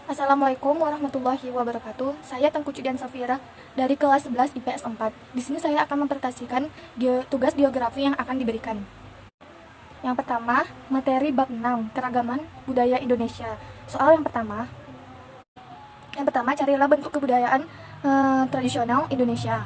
Assalamualaikum warahmatullahi wabarakatuh. Saya Tengku Cidian Safira dari kelas 11 IPS 4. Di sini saya akan mempresentasikan tugas geografi yang akan diberikan. Yang pertama, materi bab 6, keragaman budaya Indonesia. Soal yang pertama, carilah bentuk kebudayaan tradisional Indonesia.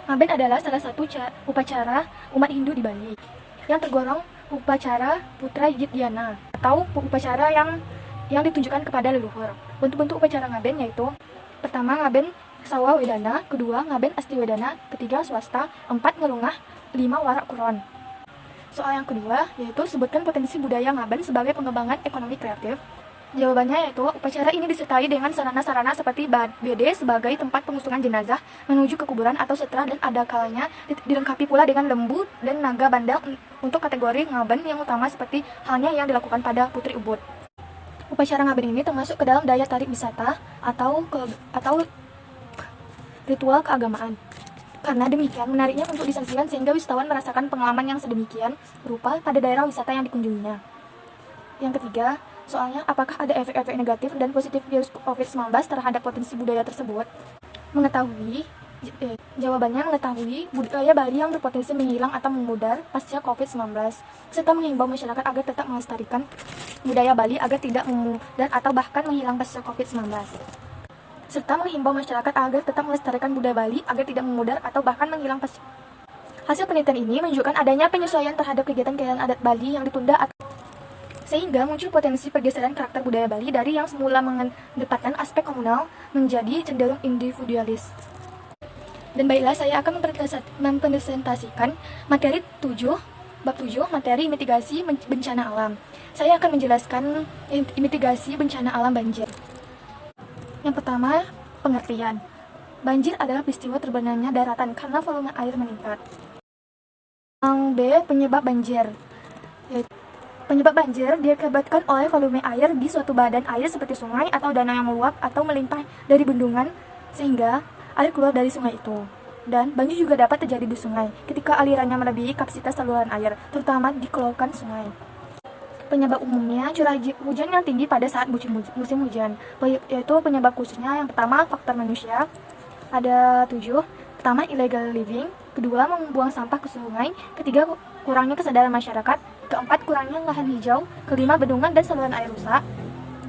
Ngaben adalah salah satu upacara umat Hindu di Bali yang tergolong upacara putra Yidyana atau upacara yang ditunjukkan kepada leluhur. Bentuk-bentuk upacara ngaben yaitu: pertama, ngaben sawa wedana; kedua, ngaben asti wedana; ketiga, swasta; empat, ngelungah; lima, warak kuron. Soal yang kedua yaitu sebutkan potensi budaya ngaben sebagai pengembangan ekonomi kreatif. Jawabannya yaitu upacara ini disertai dengan sarana-sarana seperti BD sebagai tempat pengusungan jenazah menuju ke kuburan atau setelah, dan ada kalanya dilengkapi pula dengan lembu dan naga bandel untuk kategori ngaben yang utama seperti halnya yang dilakukan pada Putri Ubud. Upacara ngaben ini termasuk ke dalam daya tarik wisata atau ritual keagamaan. Karena demikian, menariknya untuk disaksikan sehingga wisatawan merasakan pengalaman yang sedemikian rupa pada daerah wisata yang dikunjunginya. Yang ketiga, soalnya apakah ada efek-efek negatif dan positif virus COVID-19 terhadap potensi budaya tersebut? Jawabannya mengetahui budaya Bali yang berpotensi menghilang atau memudar pasca COVID-19, serta mengimbau masyarakat agar tetap melestarikan budaya Bali agar tidak memudar atau bahkan menghilang pasca COVID-19. Hasil penelitian ini menunjukkan adanya penyesuaian terhadap kegiatan-kegiatan adat Bali yang ditunda sehingga muncul potensi pergeseran karakter budaya Bali dari yang semula mengedepankan aspek komunal menjadi cenderung individualis. Dan baiklah, saya akan mempresentasikan materi 7, bab 7, materi mitigasi bencana alam. Saya akan menjelaskan mitigasi bencana alam banjir. Yang pertama, pengertian. Banjir adalah peristiwa terbenamnya daratan karena volume air meningkat. Yang B, penyebab banjir. Penyebab banjir diakibatkan oleh volume air di suatu badan air seperti sungai atau danau yang meluap atau melimpah dari bendungan sehingga air keluar dari sungai itu. Dan banjir juga dapat terjadi di sungai ketika alirannya melebihi kapasitas saluran air, terutama di kelokan sungai. Penyebab umumnya curah hujan yang tinggi pada saat musim hujan, yaitu penyebab khususnya yang pertama faktor manusia, ada 7. Pertama, illegal living; kedua, membuang sampah ke sungai; ketiga, kurangnya kesadaran masyarakat; keempat, kurangnya lahan hijau; kelima, bendungan dan saluran air rusak;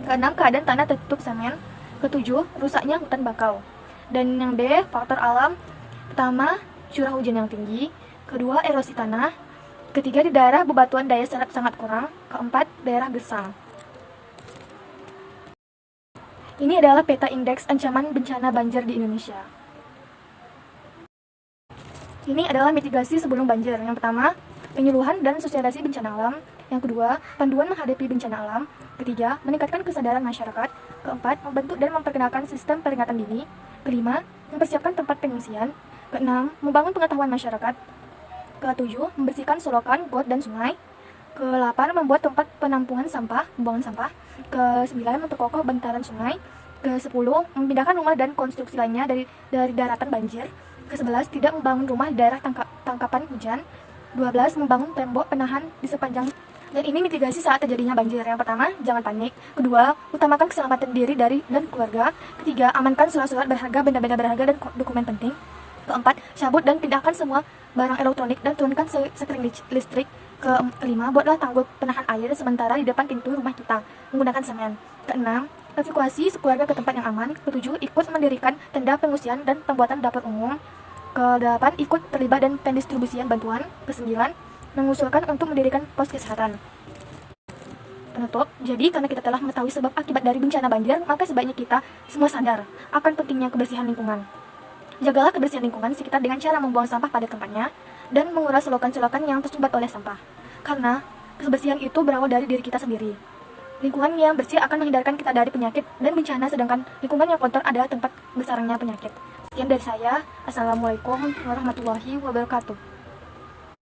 keenam, keadaan tanah tertutup semen; ketujuh, rusaknya hutan bakau. Dan yang D, faktor alam: pertama, curah hujan yang tinggi; kedua, erosi tanah; ketiga, di daerah bebatuan daya serap sangat kurang; keempat, daerah gersang. Ini adalah peta indeks ancaman bencana banjir di Indonesia. Ini adalah mitigasi sebelum banjir. Yang pertama, penyuluhan dan sosialisasi bencana alam; yang kedua, panduan menghadapi bencana alam; ketiga, meningkatkan kesadaran masyarakat; keempat, membentuk dan memperkenalkan sistem peringatan dini; kelima, mempersiapkan tempat pengungsian; keenam, membangun pengetahuan masyarakat; ketujuh, membersihkan solokan, got, dan sungai; ke-8, membuat tempat penampungan sampah, pembuangan sampah; ke-9, memperkokoh bantaran sungai; ke-10, memindahkan rumah dan konstruksi lainnya dari daratan banjir; ke-11, tidak membangun rumah di daerah tangkapan hujan; 12, membangun tembok penahan di sepanjang. Dan ini mitigasi saat terjadinya banjir. Yang pertama, jangan panik; kedua, utamakan keselamatan diri dan keluarga; ketiga, amankan surat-surat berharga, benda-benda berharga, dan dokumen penting; keempat, cabut dan pindahkan semua barang elektronik dan turunkan sekring listrik; kelima, buatlah tanggul penahan air sementara di depan pintu rumah kita menggunakan semen; keenam, evakuasi sekeluarga ke tempat yang aman; ketujuh, ikut mendirikan tenda pengungsian dan pembuatan dapur umum; ke-8, ikut terlibat dan pendistribusian bantuan; ke-9, mengusulkan untuk mendirikan pos kesehatan. Penutup, jadi karena kita telah mengetahui sebab akibat dari bencana banjir, maka sebaiknya kita semua sadar akan pentingnya kebersihan lingkungan. Jagalah kebersihan lingkungan sekitar dengan cara membuang sampah pada tempatnya dan menguras selokan-selokan yang tersumbat oleh sampah. Karena kebersihan itu berawal dari diri kita sendiri. Lingkungan yang bersih akan menghindarkan kita dari penyakit dan bencana, sedangkan lingkungan yang kotor adalah tempat bersarangnya penyakit. Sekian dari saya. Assalamualaikum warahmatullahi wabarakatuh.